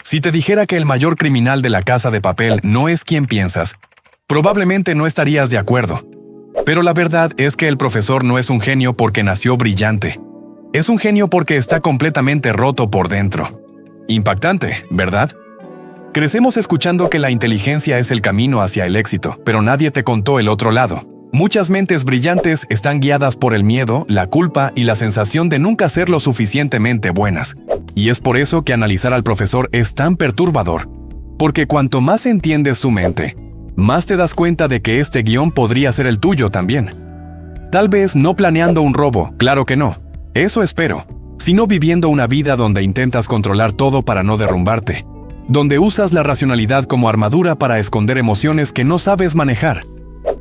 Si te dijera que el mayor criminal de La Casa de Papel no es quien piensas, probablemente no estarías de acuerdo. Pero la verdad es que el profesor no es un genio porque nació brillante. Es un genio porque está completamente roto por dentro. Impactante, ¿verdad? Crecemos escuchando que la inteligencia es el camino hacia el éxito, pero nadie te contó el otro lado. Muchas mentes brillantes están guiadas por el miedo, la culpa y la sensación de nunca ser lo suficientemente buenas. Y es por eso que analizar al profesor es tan perturbador. Porque cuanto más entiendes su mente, más te das cuenta de que este guión podría ser el tuyo también. Tal vez no planeando un robo, claro que no. Eso espero. Sino viviendo una vida donde intentas controlar todo para no derrumbarte. Donde usas la racionalidad como armadura para esconder emociones que no sabes manejar.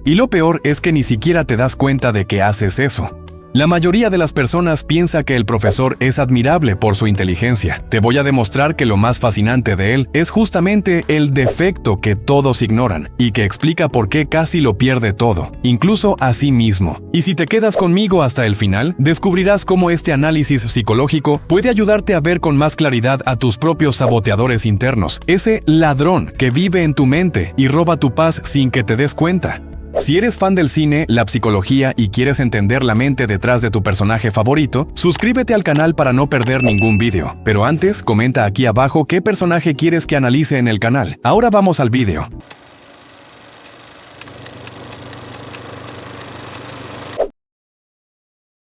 Y lo peor es que ni siquiera te das cuenta de que haces eso. La mayoría de las personas piensa que el profesor es admirable por su inteligencia. Te voy a demostrar que lo más fascinante de él es justamente el defecto que todos ignoran y que explica por qué casi lo pierde todo, incluso a sí mismo. Y si te quedas conmigo hasta el final, descubrirás cómo este análisis psicológico puede ayudarte a ver con más claridad a tus propios saboteadores internos, ese ladrón que vive en tu mente y roba tu paz sin que te des cuenta. Si eres fan del cine, la psicología y quieres entender la mente detrás de tu personaje favorito, suscríbete al canal para no perder ningún vídeo. Pero antes, comenta aquí abajo qué personaje quieres que analice en el canal. Ahora vamos al vídeo.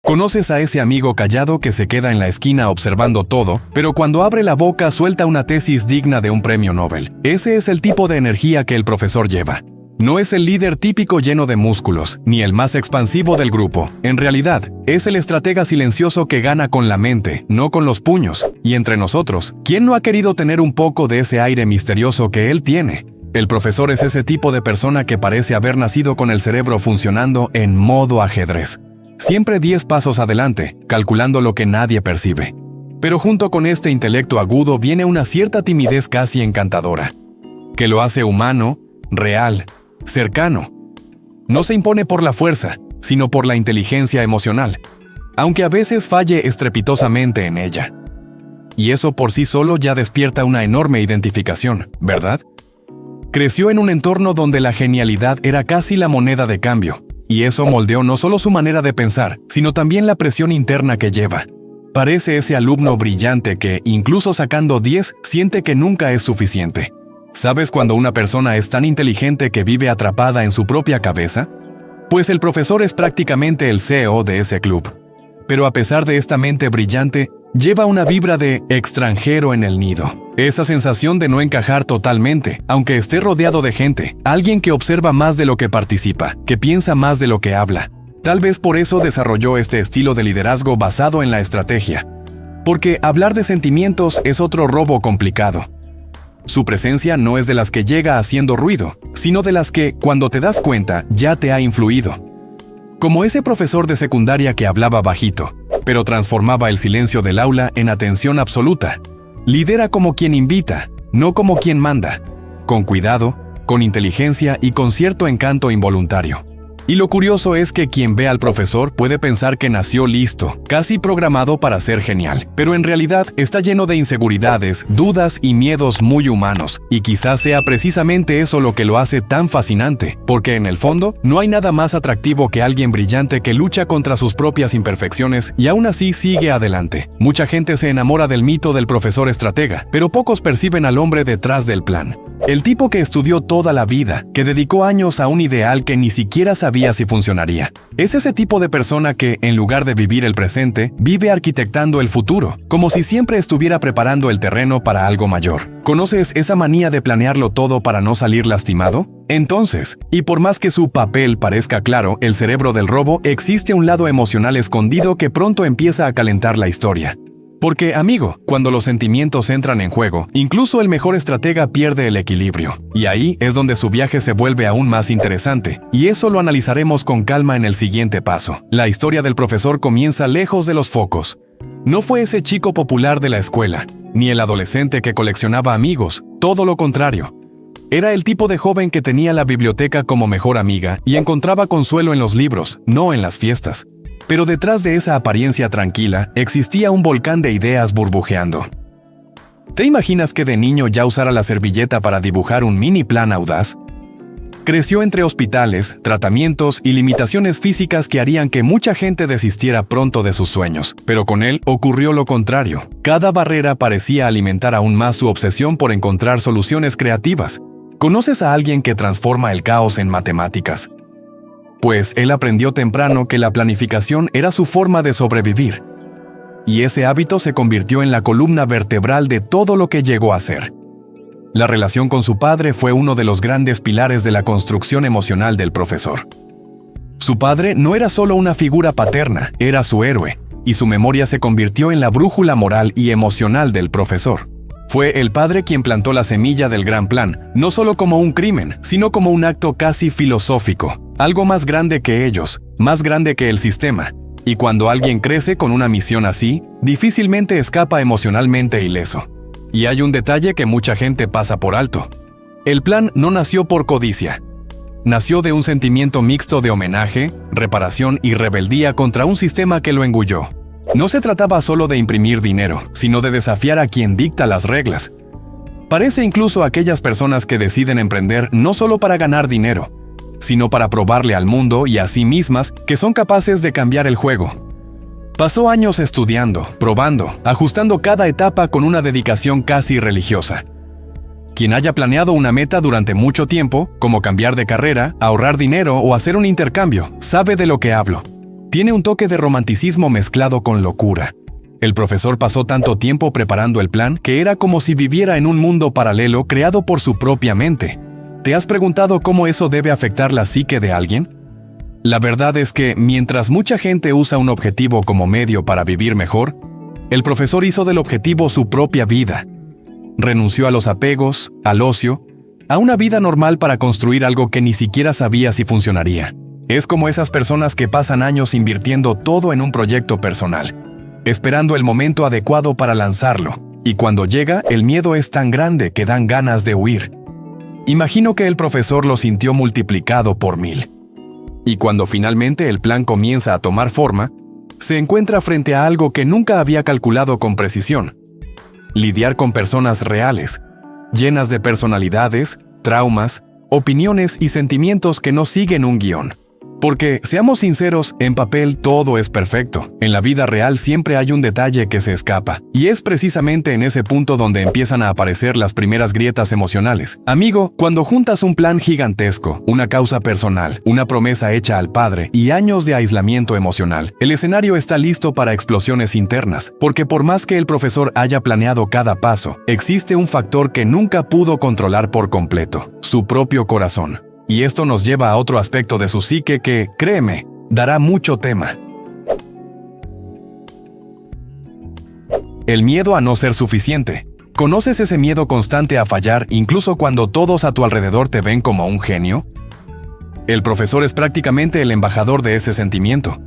¿Conoces a ese amigo callado que se queda en la esquina observando todo, pero cuando abre la boca suelta una tesis digna de un premio Nobel? Ese es el tipo de energía que el profesor lleva. No es el líder típico lleno de músculos, ni el más expansivo del grupo. En realidad, es el estratega silencioso que gana con la mente, no con los puños. Y entre nosotros, ¿quién no ha querido tener un poco de ese aire misterioso que él tiene? El profesor es ese tipo de persona que parece haber nacido con el cerebro funcionando en modo ajedrez. Siempre 10 pasos adelante, calculando lo que nadie percibe. Pero junto con este intelecto agudo viene una cierta timidez casi encantadora, que lo hace humano, real, cercano. No se impone por la fuerza, sino por la inteligencia emocional, aunque a veces falle estrepitosamente en ella. Y eso por sí solo ya despierta una enorme identificación, ¿verdad? Creció en un entorno donde la genialidad era casi la moneda de cambio, y eso moldeó no solo su manera de pensar, sino también la presión interna que lleva. Parece ese alumno brillante que, incluso sacando 10, siente que nunca es suficiente. ¿Sabes cuando una persona es tan inteligente que vive atrapada en su propia cabeza? Pues el profesor es prácticamente el CEO de ese club. Pero a pesar de esta mente brillante, lleva una vibra de extranjero en el nido. Esa sensación de no encajar totalmente, aunque esté rodeado de gente. Alguien que observa más de lo que participa, que piensa más de lo que habla. Tal vez por eso desarrolló este estilo de liderazgo basado en la estrategia. Porque hablar de sentimientos es otro robo complicado. Su presencia no es de las que llega haciendo ruido, sino de las que, cuando te das cuenta, ya te ha influido. Como ese profesor de secundaria que hablaba bajito, pero transformaba el silencio del aula en atención absoluta. Lidera como quien invita, no como quien manda. Con cuidado, con inteligencia y con cierto encanto involuntario. Y lo curioso es que quien ve al profesor puede pensar que nació listo, casi programado para ser genial, pero en realidad está lleno de inseguridades, dudas y miedos muy humanos, y quizás sea precisamente eso lo que lo hace tan fascinante, porque en el fondo no hay nada más atractivo que alguien brillante que lucha contra sus propias imperfecciones y aún así sigue adelante. Mucha gente se enamora del mito del profesor estratega, pero pocos perciben al hombre detrás del plan. El tipo que estudió toda la vida, que dedicó años a un ideal que ni siquiera sabía si funcionaría. Es ese tipo de persona que, en lugar de vivir el presente, vive arquitectando el futuro, como si siempre estuviera preparando el terreno para algo mayor. ¿Conoces esa manía de planearlo todo para no salir lastimado? Entonces, y por más que su papel parezca claro, el cerebro del robo, existe un lado emocional escondido que pronto empieza a calentar la historia. Porque, amigo, cuando los sentimientos entran en juego, incluso el mejor estratega pierde el equilibrio. Y ahí es donde su viaje se vuelve aún más interesante. Y eso lo analizaremos con calma en el siguiente paso. La historia del profesor comienza lejos de los focos. No fue ese chico popular de la escuela, ni el adolescente que coleccionaba amigos, todo lo contrario. Era el tipo de joven que tenía la biblioteca como mejor amiga y encontraba consuelo en los libros, no en las fiestas. Pero detrás de esa apariencia tranquila existía un volcán de ideas burbujeando. ¿Te imaginas que de niño ya usara la servilleta para dibujar un mini plan audaz? Creció entre hospitales, tratamientos y limitaciones físicas que harían que mucha gente desistiera pronto de sus sueños. Pero con él ocurrió lo contrario. Cada barrera parecía alimentar aún más su obsesión por encontrar soluciones creativas. ¿Conoces a alguien que transforma el caos en matemáticas? Pues él aprendió temprano que la planificación era su forma de sobrevivir. Y ese hábito se convirtió en la columna vertebral de todo lo que llegó a ser. La relación con su padre fue uno de los grandes pilares de la construcción emocional del profesor. Su padre no era solo una figura paterna, era su héroe, y su memoria se convirtió en la brújula moral y emocional del profesor. Fue el padre quien plantó la semilla del gran plan, no solo como un crimen, sino como un acto casi filosófico, algo más grande que ellos, más grande que el sistema. Y cuando alguien crece con una misión así, difícilmente escapa emocionalmente ileso. Y hay un detalle que mucha gente pasa por alto. El plan no nació por codicia. Nació de un sentimiento mixto de homenaje, reparación y rebeldía contra un sistema que lo engulló. No se trataba solo de imprimir dinero, sino de desafiar a quien dicta las reglas. Parece incluso a aquellas personas que deciden emprender no solo para ganar dinero, sino para probarle al mundo y a sí mismas que son capaces de cambiar el juego. Pasó años estudiando, probando, ajustando cada etapa con una dedicación casi religiosa. Quien haya planeado una meta durante mucho tiempo, como cambiar de carrera, ahorrar dinero o hacer un intercambio, sabe de lo que hablo. Tiene un toque de romanticismo mezclado con locura. El profesor pasó tanto tiempo preparando el plan que era como si viviera en un mundo paralelo creado por su propia mente. ¿Te has preguntado cómo eso debe afectar la psique de alguien? La verdad es que, mientras mucha gente usa un objetivo como medio para vivir mejor, el profesor hizo del objetivo su propia vida. Renunció a los apegos, al ocio, a una vida normal para construir algo que ni siquiera sabía si funcionaría. Es como esas personas que pasan años invirtiendo todo en un proyecto personal, esperando el momento adecuado para lanzarlo, y cuando llega, el miedo es tan grande que dan ganas de huir. Imagino que el profesor lo sintió multiplicado por 1000. Y cuando finalmente el plan comienza a tomar forma, se encuentra frente a algo que nunca había calculado con precisión. Lidiar con personas reales, llenas de personalidades, traumas, opiniones y sentimientos que no siguen un guión. Porque, seamos sinceros, en papel todo es perfecto. En la vida real siempre hay un detalle que se escapa. Y es precisamente en ese punto donde empiezan a aparecer las primeras grietas emocionales. Amigo, cuando juntas un plan gigantesco, una causa personal, una promesa hecha al padre y años de aislamiento emocional, el escenario está listo para explosiones internas. Porque por más que el profesor haya planeado cada paso, existe un factor que nunca pudo controlar por completo: su propio corazón. Y esto nos lleva a otro aspecto de su psique que, créeme, dará mucho tema. El miedo a no ser suficiente. ¿Conoces ese miedo constante a fallar incluso cuando todos a tu alrededor te ven como un genio? El profesor es prácticamente el embajador de ese sentimiento.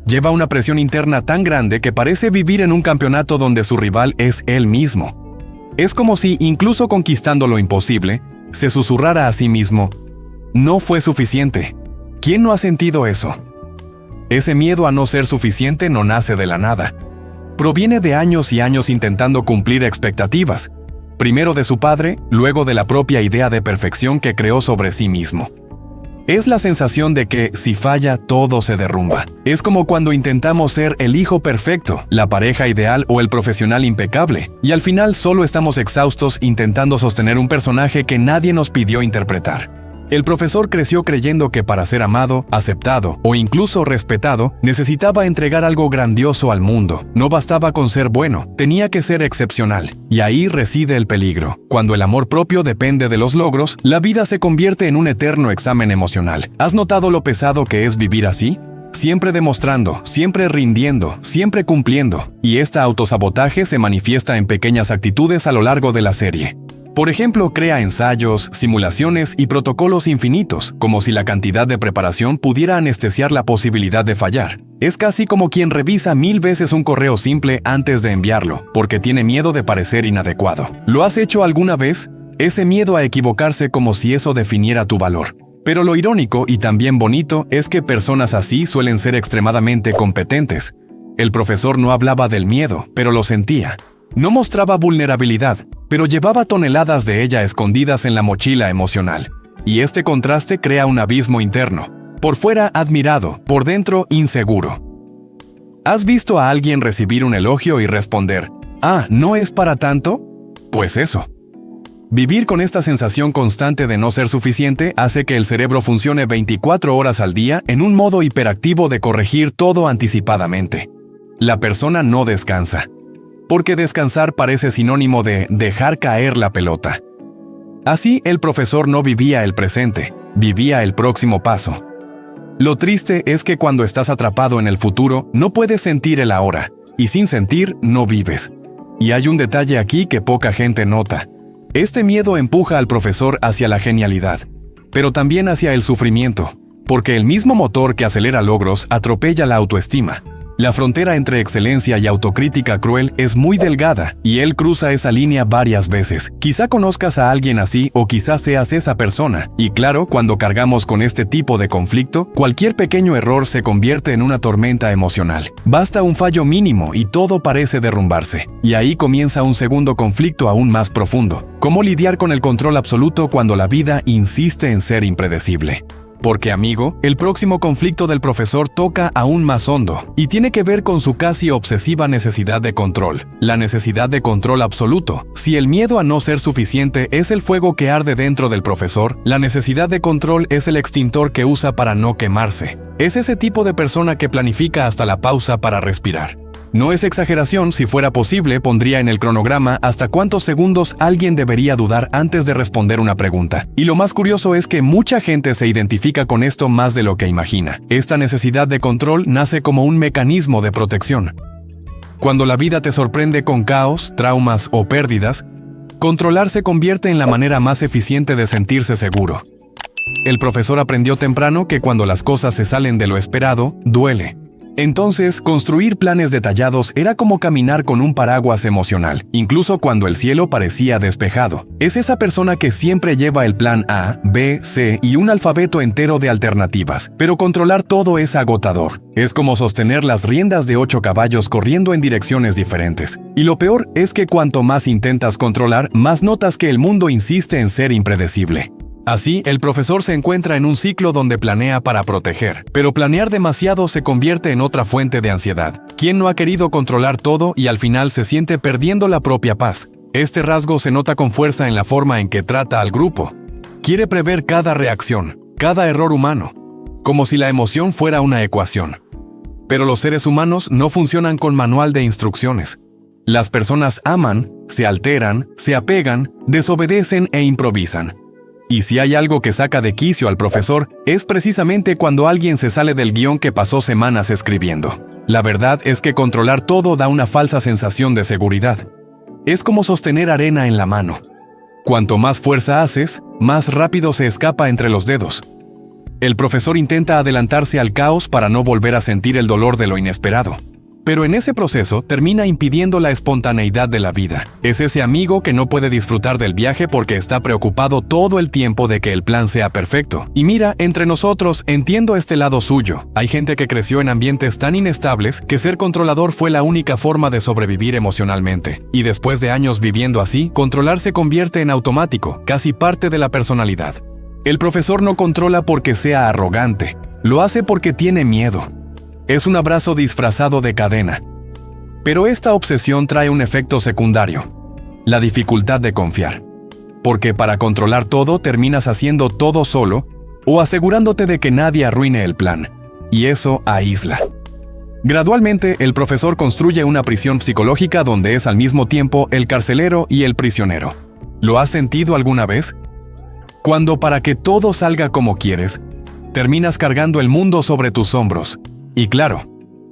Lleva una presión interna tan grande que parece vivir en un campeonato donde su rival es él mismo. Es como si, incluso conquistando lo imposible, se susurrara a sí mismo: no fue suficiente. ¿Quién no ha sentido eso? Ese miedo a no ser suficiente no nace de la nada. Proviene de años y años intentando cumplir expectativas, primero de su padre, luego de la propia idea de perfección que creó sobre sí mismo. Es la sensación de que, si falla, todo se derrumba. Es como cuando intentamos ser el hijo perfecto, la pareja ideal o el profesional impecable, y al final solo estamos exhaustos intentando sostener un personaje que nadie nos pidió interpretar. El profesor creció creyendo que para ser amado, aceptado o incluso respetado, necesitaba entregar algo grandioso al mundo. No bastaba con ser bueno, tenía que ser excepcional. Y ahí reside el peligro. Cuando el amor propio depende de los logros, la vida se convierte en un eterno examen emocional. ¿Has notado lo pesado que es vivir así? Siempre demostrando, siempre rindiendo, siempre cumpliendo. Y este autosabotaje se manifiesta en pequeñas actitudes a lo largo de la serie. Por ejemplo, crea ensayos, simulaciones y protocolos infinitos, como si la cantidad de preparación pudiera anestesiar la posibilidad de fallar. Es casi como quien revisa 1000 veces un correo simple antes de enviarlo, porque tiene miedo de parecer inadecuado. ¿Lo has hecho alguna vez? Ese miedo a equivocarse como si eso definiera tu valor. Pero lo irónico y también bonito es que personas así suelen ser extremadamente competentes. El profesor no hablaba del miedo, pero lo sentía. No mostraba vulnerabilidad, pero llevaba toneladas de ella escondidas en la mochila emocional. Y este contraste crea un abismo interno. Por fuera admirado, por dentro inseguro. ¿Has visto a alguien recibir un elogio y responder, «Ah, ¿no es para tanto?» Pues eso. Vivir con esta sensación constante de no ser suficiente hace que el cerebro funcione 24 horas al día en un modo hiperactivo de corregir todo anticipadamente. La persona no descansa, porque descansar parece sinónimo de dejar caer la pelota. Así, el profesor no vivía el presente, vivía el próximo paso. Lo triste es que cuando estás atrapado en el futuro, no puedes sentir el ahora, y sin sentir, no vives. Y hay un detalle aquí que poca gente nota. Este miedo empuja al profesor hacia la genialidad, pero también hacia el sufrimiento, porque el mismo motor que acelera logros atropella la autoestima. La frontera entre excelencia y autocrítica cruel es muy delgada, y él cruza esa línea varias veces. Quizá conozcas a alguien así o quizás seas esa persona. Y claro, cuando cargamos con este tipo de conflicto, cualquier pequeño error se convierte en una tormenta emocional. Basta un fallo mínimo y todo parece derrumbarse. Y ahí comienza un segundo conflicto aún más profundo. ¿Cómo lidiar con el control absoluto cuando la vida insiste en ser impredecible? Porque, amigo, el próximo conflicto del profesor toca aún más hondo y tiene que ver con su casi obsesiva necesidad de control, la necesidad de control absoluto. Si el miedo a no ser suficiente es el fuego que arde dentro del profesor, la necesidad de control es el extintor que usa para no quemarse. Es ese tipo de persona que planifica hasta la pausa para respirar. No es exageración, si fuera posible, pondría en el cronograma hasta cuántos segundos alguien debería dudar antes de responder una pregunta. Y lo más curioso es que mucha gente se identifica con esto más de lo que imagina. Esta necesidad de control nace como un mecanismo de protección. Cuando la vida te sorprende con caos, traumas o pérdidas, controlar se convierte en la manera más eficiente de sentirse seguro. El profesor aprendió temprano que cuando las cosas se salen de lo esperado, duele. Entonces, construir planes detallados era como caminar con un paraguas emocional, incluso cuando el cielo parecía despejado. Es esa persona que siempre lleva el plan A, B, C y un alfabeto entero de alternativas, pero controlar todo es agotador. Es como sostener las riendas de 8 caballos corriendo en direcciones diferentes. Y lo peor es que cuanto más intentas controlar, más notas que el mundo insiste en ser impredecible. Así, el profesor se encuentra en un ciclo donde planea para proteger, pero planear demasiado se convierte en otra fuente de ansiedad. ¿Quién no ha querido controlar todo y al final se siente perdiendo la propia paz? Este rasgo se nota con fuerza en la forma en que trata al grupo. Quiere prever cada reacción, cada error humano, como si la emoción fuera una ecuación. Pero los seres humanos no funcionan con manual de instrucciones. Las personas aman, se alteran, se apegan, desobedecen e improvisan. Y si hay algo que saca de quicio al profesor, es precisamente cuando alguien se sale del guión que pasó semanas escribiendo. La verdad es que controlar todo da una falsa sensación de seguridad. Es como sostener arena en la mano. Cuanto más fuerza haces, más rápido se escapa entre los dedos. El profesor intenta adelantarse al caos para no volver a sentir el dolor de lo inesperado. Pero en ese proceso termina impidiendo la espontaneidad de la vida. Es ese amigo que no puede disfrutar del viaje porque está preocupado todo el tiempo de que el plan sea perfecto. Y mira, entre nosotros entiendo este lado suyo. Hay gente que creció en ambientes tan inestables que ser controlador fue la única forma de sobrevivir emocionalmente. Y después de años viviendo así, controlar se convierte en automático, casi parte de la personalidad. El profesor no controla porque sea arrogante, lo hace porque tiene miedo. Es un abrazo disfrazado de cadena. Pero esta obsesión trae un efecto secundario: la dificultad de confiar. Porque para controlar todo terminas haciendo todo solo o asegurándote de que nadie arruine el plan. Y eso aísla. Gradualmente, el profesor construye una prisión psicológica donde es al mismo tiempo el carcelero y el prisionero. ¿Lo has sentido alguna vez? Cuando para que todo salga como quieres, terminas cargando el mundo sobre tus hombros. Y claro,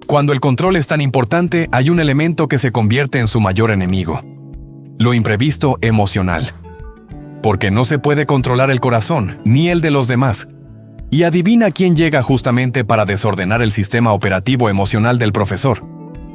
cuando el control es tan importante, hay un elemento que se convierte en su mayor enemigo: lo imprevisto emocional. Porque no se puede controlar el corazón, ni el de los demás. Y adivina quién llega justamente para desordenar el sistema operativo emocional del profesor.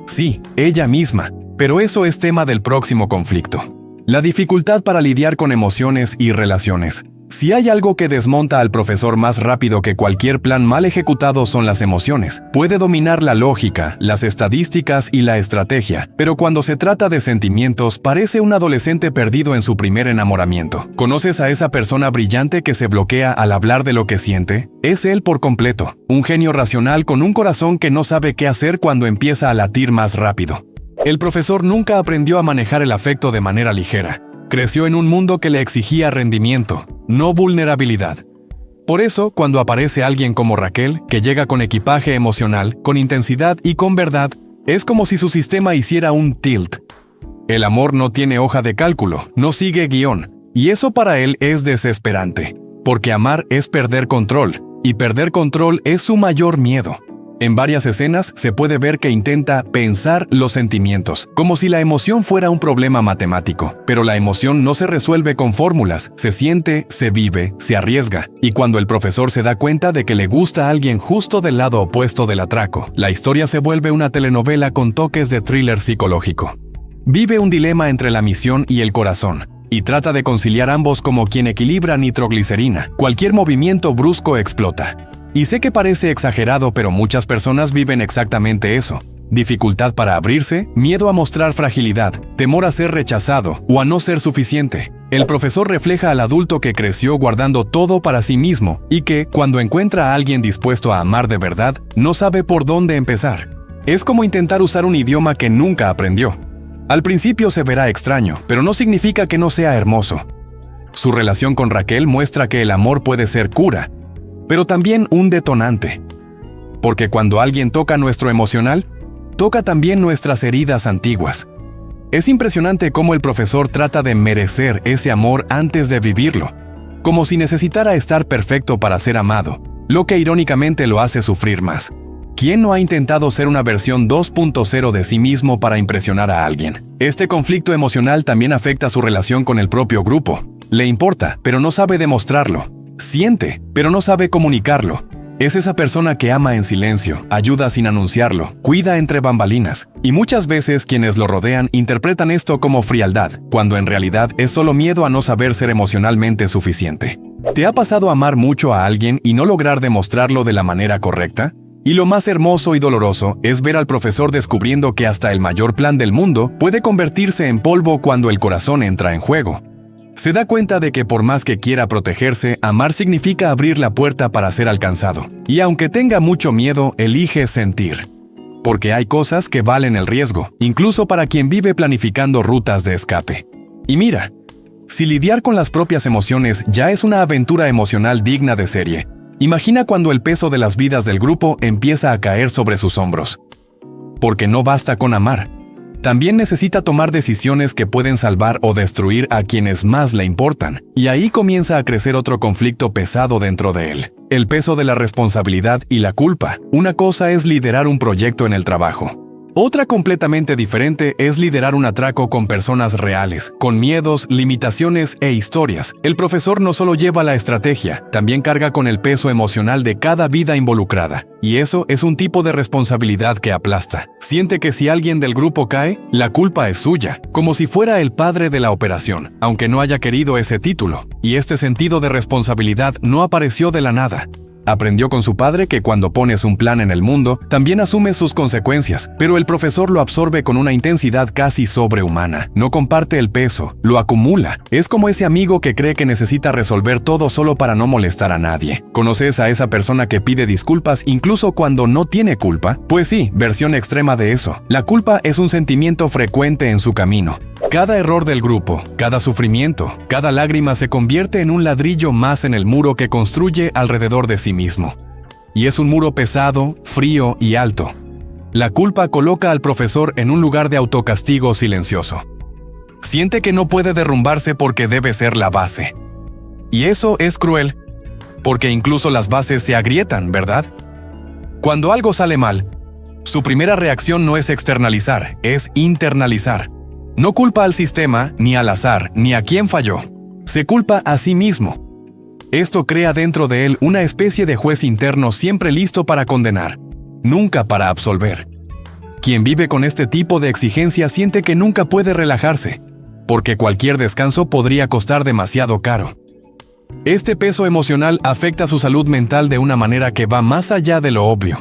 Sí, ella misma, pero eso es tema del próximo conflicto. La dificultad para lidiar con emociones y relaciones. Si hay algo que desmonta al profesor más rápido que cualquier plan mal ejecutado son las emociones. Puede dominar la lógica, las estadísticas y la estrategia, pero cuando se trata de sentimientos parece un adolescente perdido en su primer enamoramiento. ¿Conoces a esa persona brillante que se bloquea al hablar de lo que siente? Es él por completo, un genio racional con un corazón que no sabe qué hacer cuando empieza a latir más rápido. El profesor nunca aprendió a manejar el afecto de manera ligera. Creció en un mundo que le exigía rendimiento, no vulnerabilidad. Por eso, cuando aparece alguien como Raquel, que llega con equipaje emocional, con intensidad y con verdad, es como si su sistema hiciera un tilt. El amor no tiene hoja de cálculo, no sigue guión, y eso para él es desesperante, porque amar es perder control, y perder control es su mayor miedo. En varias escenas se puede ver que intenta pensar los sentimientos, como si la emoción fuera un problema matemático. Pero la emoción no se resuelve con fórmulas, se siente, se vive, se arriesga. Y cuando el profesor se da cuenta de que le gusta a alguien justo del lado opuesto del atraco, la historia se vuelve una telenovela con toques de thriller psicológico. Vive un dilema entre la misión y el corazón, y trata de conciliar ambos como quien equilibra nitroglicerina. Cualquier movimiento brusco explota. Y sé que parece exagerado, pero muchas personas viven exactamente eso. Dificultad para abrirse, miedo a mostrar fragilidad, temor a ser rechazado o a no ser suficiente. El profesor refleja al adulto que creció guardando todo para sí mismo y que, cuando encuentra a alguien dispuesto a amar de verdad, no sabe por dónde empezar. Es como intentar usar un idioma que nunca aprendió. Al principio se verá extraño, pero no significa que no sea hermoso. Su relación con Raquel muestra que el amor puede ser cura, pero también un detonante. Porque cuando alguien toca nuestro emocional, toca también nuestras heridas antiguas. Es impresionante cómo el profesor trata de merecer ese amor antes de vivirlo, como si necesitara estar perfecto para ser amado, lo que irónicamente lo hace sufrir más. ¿Quién no ha intentado ser una versión 2.0 de sí mismo para impresionar a alguien? Este conflicto emocional también afecta su relación con el propio grupo. Le importa, pero no sabe demostrarlo. Siente, pero no sabe comunicarlo. Es esa persona que ama en silencio, ayuda sin anunciarlo, cuida entre bambalinas. Y muchas veces quienes lo rodean interpretan esto como frialdad, cuando en realidad es solo miedo a no saber ser emocionalmente suficiente. ¿Te ha pasado amar mucho a alguien y no lograr demostrarlo de la manera correcta? Y lo más hermoso y doloroso es ver al profesor descubriendo que hasta el mayor plan del mundo puede convertirse en polvo cuando el corazón entra en juego. Se da cuenta de que por más que quiera protegerse, amar significa abrir la puerta para ser alcanzado. Y aunque tenga mucho miedo, elige sentir. Porque hay cosas que valen el riesgo, incluso para quien vive planificando rutas de escape. Y mira, si lidiar con las propias emociones ya es una aventura emocional digna de serie, imagina cuando el peso de las vidas del grupo empieza a caer sobre sus hombros. Porque no basta con amar. También necesita tomar decisiones que pueden salvar o destruir a quienes más le importan. Y ahí comienza a crecer otro conflicto pesado dentro de él. El peso de la responsabilidad y la culpa. Una cosa es liderar un proyecto en el trabajo. Otra completamente diferente es liderar un atraco con personas reales, con miedos, limitaciones e historias. El profesor no solo lleva la estrategia, también carga con el peso emocional de cada vida involucrada. Y eso es un tipo de responsabilidad que aplasta. Siente que si alguien del grupo cae, la culpa es suya, como si fuera el padre de la operación, aunque no haya querido ese título. Y este sentido de responsabilidad no apareció de la nada. Aprendió con su padre que cuando pones un plan en el mundo, también asumes sus consecuencias, pero el profesor lo absorbe con una intensidad casi sobrehumana. No comparte el peso, lo acumula. Es como ese amigo que cree que necesita resolver todo solo para no molestar a nadie. ¿Conoces a esa persona que pide disculpas incluso cuando no tiene culpa? Pues sí, versión extrema de eso. La culpa es un sentimiento frecuente en su camino. Cada error del grupo, cada sufrimiento, cada lágrima se convierte en un ladrillo más en el muro que construye alrededor de sí mismo. Y es un muro pesado, frío y alto. La culpa coloca al profesor en un lugar de autocastigo silencioso. Siente que no puede derrumbarse porque debe ser la base. Y eso es cruel, porque incluso las bases se agrietan, ¿verdad? Cuando algo sale mal, su primera reacción no es externalizar, es internalizar. No culpa al sistema, ni al azar, ni a quien falló. Se culpa a sí mismo. Esto crea dentro de él una especie de juez interno siempre listo para condenar, nunca para absolver. Quien vive con este tipo de exigencia siente que nunca puede relajarse, porque cualquier descanso podría costar demasiado caro. Este peso emocional afecta su salud mental de una manera que va más allá de lo obvio.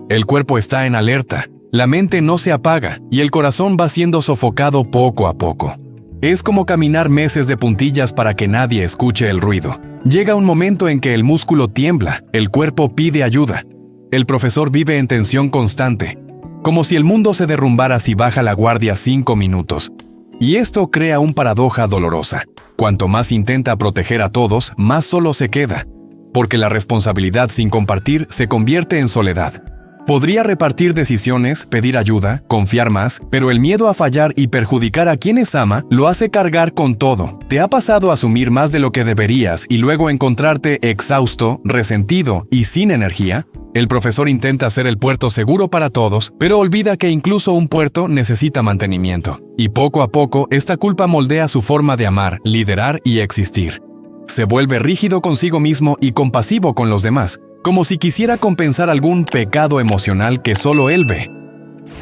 El cuerpo está en alerta, la mente no se apaga y el corazón va siendo sofocado poco a poco. Es como caminar meses de puntillas para que nadie escuche el ruido. Llega un momento en que el músculo tiembla, el cuerpo pide ayuda. El profesor vive en tensión constante, como si el mundo se derrumbara si baja la guardia 5 minutos. Y esto crea una paradoja dolorosa. Cuanto más intenta proteger a todos, más solo se queda, porque la responsabilidad sin compartir se convierte en soledad. Podría repartir decisiones, pedir ayuda, confiar más, pero el miedo a fallar y perjudicar a quienes ama lo hace cargar con todo. ¿Te ha pasado asumir más de lo que deberías y luego encontrarte exhausto, resentido y sin energía? El profesor intenta ser el puerto seguro para todos, pero olvida que incluso un puerto necesita mantenimiento. Y poco a poco, esta culpa moldea su forma de amar, liderar y existir. Se vuelve rígido consigo mismo y compasivo con los demás, como si quisiera compensar algún pecado emocional que solo él ve.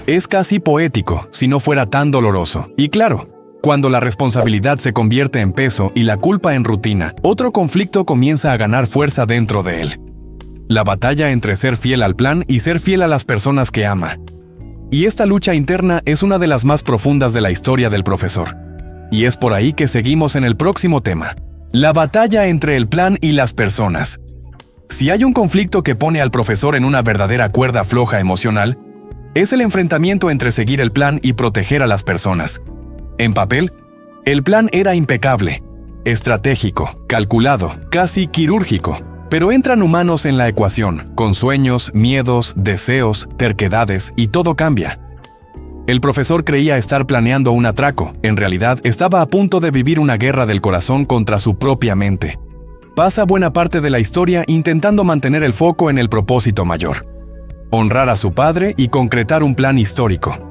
Es casi poético, si no fuera tan doloroso. Y claro, cuando la responsabilidad se convierte en peso y la culpa en rutina, otro conflicto comienza a ganar fuerza dentro de él. La batalla entre ser fiel al plan y ser fiel a las personas que ama. Y esta lucha interna es una de las más profundas de la historia del profesor. Y es por ahí que seguimos en el próximo tema. La batalla entre el plan y las personas. Si hay un conflicto que pone al profesor en una verdadera cuerda floja emocional, es el enfrentamiento entre seguir el plan y proteger a las personas. En papel, el plan era impecable, estratégico, calculado, casi quirúrgico. Pero entran humanos en la ecuación, con sueños, miedos, deseos, terquedades, y todo cambia. El profesor creía estar planeando un atraco, en realidad estaba a punto de vivir una guerra del corazón contra su propia mente. Pasa buena parte de la historia intentando mantener el foco en el propósito mayor: honrar a su padre y concretar un plan histórico.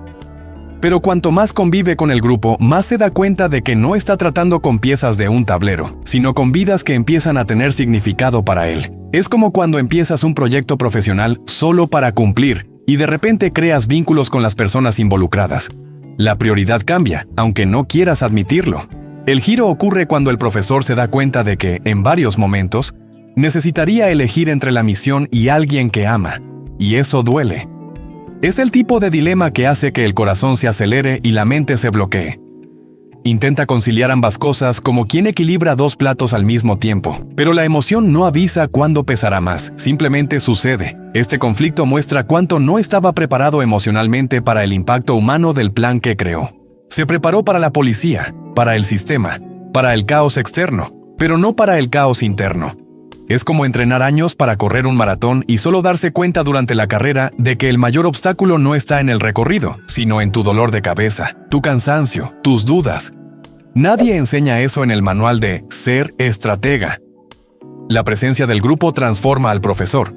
Pero cuanto más convive con el grupo, más se da cuenta de que no está tratando con piezas de un tablero, sino con vidas que empiezan a tener significado para él. Es como cuando empiezas un proyecto profesional solo para cumplir, y de repente creas vínculos con las personas involucradas. La prioridad cambia, aunque no quieras admitirlo. El giro ocurre cuando el profesor se da cuenta de que, en varios momentos, necesitaría elegir entre la misión y alguien que ama, y eso duele. Es el tipo de dilema que hace que el corazón se acelere y la mente se bloquee. Intenta conciliar ambas cosas como quien equilibra dos platos al mismo tiempo, pero la emoción no avisa cuándo pesará más, simplemente sucede. Este conflicto muestra cuánto no estaba preparado emocionalmente para el impacto humano del plan que creó. Se preparó para la policía, para el sistema, para el caos externo, pero no para el caos interno. Es como entrenar años para correr un maratón y solo darse cuenta durante la carrera de que el mayor obstáculo no está en el recorrido, sino en tu dolor de cabeza, tu cansancio, tus dudas. Nadie enseña eso en el manual de Ser Estratega. La presencia del grupo transforma al profesor.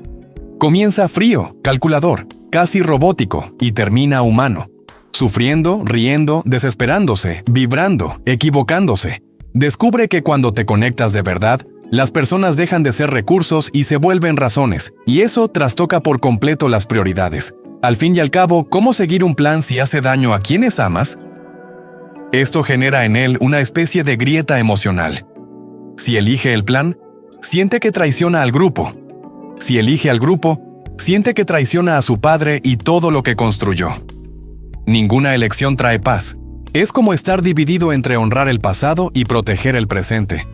Comienza frío, calculador, casi robótico y termina humano. Sufriendo, riendo, desesperándose, vibrando, equivocándose. Descubre que cuando te conectas de verdad, las personas dejan de ser recursos y se vuelven razones, y eso trastoca por completo las prioridades. Al fin y al cabo, ¿cómo seguir un plan si hace daño a quienes amas? Esto genera en él una especie de grieta emocional. Si elige el plan, siente que traiciona al grupo. Si elige al grupo, siente que traiciona a su padre y todo lo que construyó. Ninguna elección trae paz. Es como estar dividido entre honrar el pasado y proteger el presente.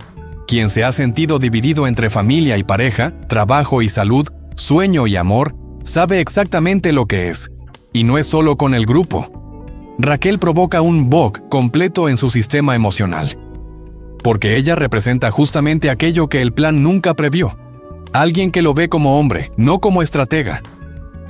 Quien se ha sentido dividido entre familia y pareja, trabajo y salud, sueño y amor, sabe exactamente lo que es. Y no es solo con el grupo. Raquel provoca un BOC completo en su sistema emocional. Porque ella representa justamente aquello que el plan nunca previó. Alguien que lo ve como hombre, no como estratega.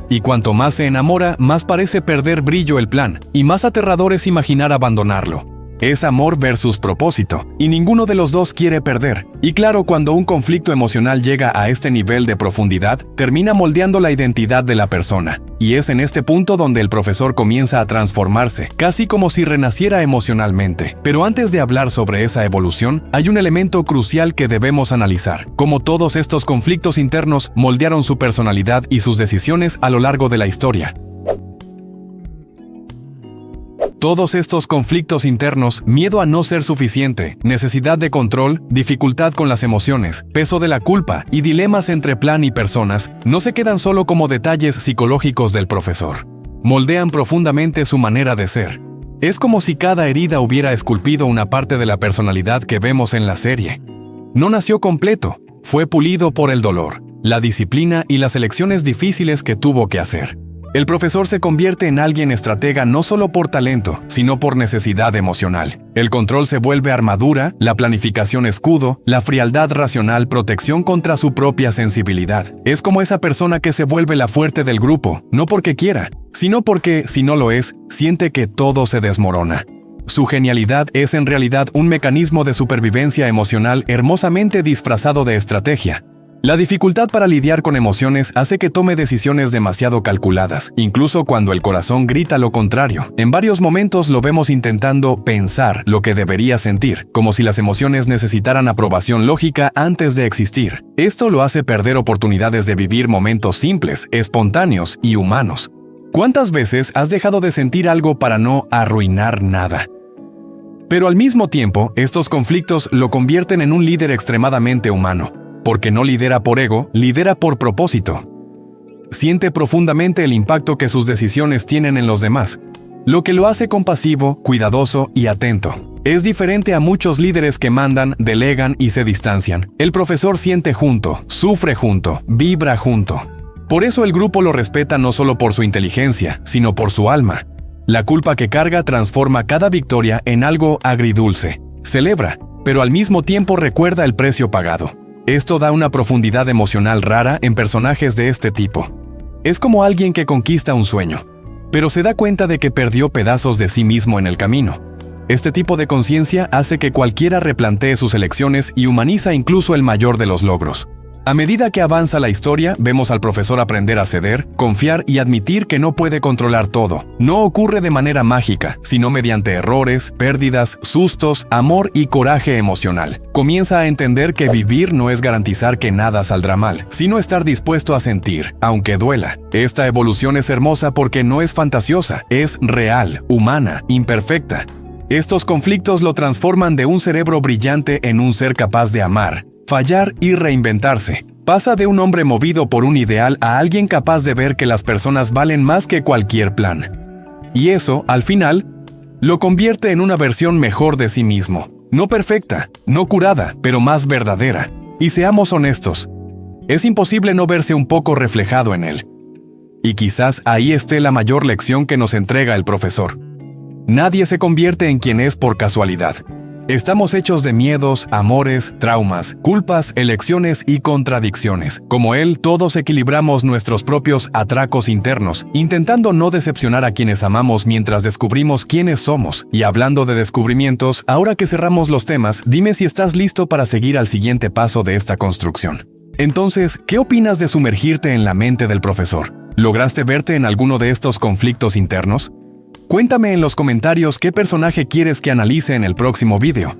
Y cuanto más se enamora, más parece perder brillo el plan, y más aterrador es imaginar abandonarlo. Es amor versus propósito, y ninguno de los dos quiere perder. Y claro, cuando un conflicto emocional llega a este nivel de profundidad, termina moldeando la identidad de la persona. Y es en este punto donde el profesor comienza a transformarse, casi como si renaciera emocionalmente. Pero antes de hablar sobre esa evolución, hay un elemento crucial que debemos analizar: cómo todos estos conflictos internos moldearon su personalidad y sus decisiones a lo largo de la historia. Todos estos conflictos internos, miedo a no ser suficiente, necesidad de control, dificultad con las emociones, peso de la culpa y dilemas entre plan y personas, no se quedan solo como detalles psicológicos del profesor. Moldean profundamente su manera de ser. Es como si cada herida hubiera esculpido una parte de la personalidad que vemos en la serie. No nació completo, fue pulido por el dolor, la disciplina y las elecciones difíciles que tuvo que hacer. El profesor se convierte en alguien estratega no solo por talento, sino por necesidad emocional. El control se vuelve armadura, la planificación escudo, la frialdad racional protección contra su propia sensibilidad. Es como esa persona que se vuelve la fuerte del grupo, no porque quiera, sino porque, si no lo es, siente que todo se desmorona. Su genialidad es en realidad un mecanismo de supervivencia emocional hermosamente disfrazado de estrategia. La dificultad para lidiar con emociones hace que tome decisiones demasiado calculadas, incluso cuando el corazón grita lo contrario. En varios momentos lo vemos intentando pensar lo que debería sentir, como si las emociones necesitaran aprobación lógica antes de existir. Esto lo hace perder oportunidades de vivir momentos simples, espontáneos y humanos. ¿Cuántas veces has dejado de sentir algo para no arruinar nada? Pero al mismo tiempo, estos conflictos lo convierten en un líder extremadamente humano. Porque no lidera por ego, lidera por propósito. Siente profundamente el impacto que sus decisiones tienen en los demás, lo que lo hace compasivo, cuidadoso y atento. Es diferente a muchos líderes que mandan, delegan y se distancian. El profesor siente junto, sufre junto, vibra junto. Por eso el grupo lo respeta no solo por su inteligencia, sino por su alma. La culpa que carga transforma cada victoria en algo agridulce. Celebra, pero al mismo tiempo recuerda el precio pagado. Esto da una profundidad emocional rara en personajes de este tipo. Es como alguien que conquista un sueño, pero se da cuenta de que perdió pedazos de sí mismo en el camino. Este tipo de conciencia hace que cualquiera replantee sus elecciones y humaniza incluso el mayor de los logros. A medida que avanza la historia, vemos al profesor aprender a ceder, confiar y admitir que no puede controlar todo. No ocurre de manera mágica, sino mediante errores, pérdidas, sustos, amor y coraje emocional. Comienza a entender que vivir no es garantizar que nada saldrá mal, sino estar dispuesto a sentir, aunque duela. Esta evolución es hermosa porque no es fantasiosa, es real, humana, imperfecta. Estos conflictos lo transforman de un cerebro brillante en un ser capaz de amar, fallar y reinventarse. Pasa de un hombre movido por un ideal a alguien capaz de ver que las personas valen más que cualquier plan. Y eso, al final, lo convierte en una versión mejor de sí mismo. No perfecta, no curada, pero más verdadera. Y seamos honestos, es imposible no verse un poco reflejado en él. Y quizás ahí esté la mayor lección que nos entrega el profesor. Nadie se convierte en quien es por casualidad. Estamos hechos de miedos, amores, traumas, culpas, elecciones y contradicciones. Como él, todos equilibramos nuestros propios atracos internos, intentando no decepcionar a quienes amamos mientras descubrimos quiénes somos. Y hablando de descubrimientos, ahora que cerramos los temas, dime si estás listo para seguir al siguiente paso de esta construcción. Entonces, ¿qué opinas de sumergirte en la mente del profesor? ¿Lograste verte en alguno de estos conflictos internos? Cuéntame en los comentarios qué personaje quieres que analice en el próximo video,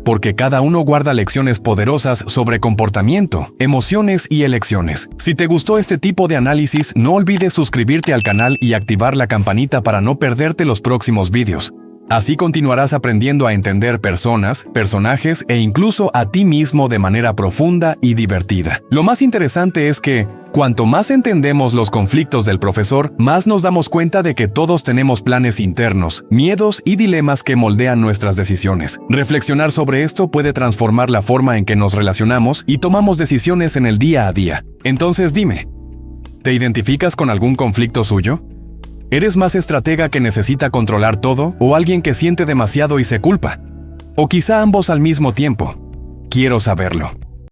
porque cada uno guarda lecciones poderosas sobre comportamiento, emociones y elecciones. Si te gustó este tipo de análisis, no olvides suscribirte al canal y activar la campanita para no perderte los próximos videos. Así continuarás aprendiendo a entender personas, personajes e incluso a ti mismo de manera profunda y divertida. Lo más interesante es que, cuanto más entendemos los conflictos del profesor, más nos damos cuenta de que todos tenemos planes internos, miedos y dilemas que moldean nuestras decisiones. Reflexionar sobre esto puede transformar la forma en que nos relacionamos y tomamos decisiones en el día a día. Entonces dime, ¿te identificas con algún conflicto suyo? ¿Eres más estratega que necesita controlar todo o alguien que siente demasiado y se culpa? ¿O quizá ambos al mismo tiempo? Quiero saberlo.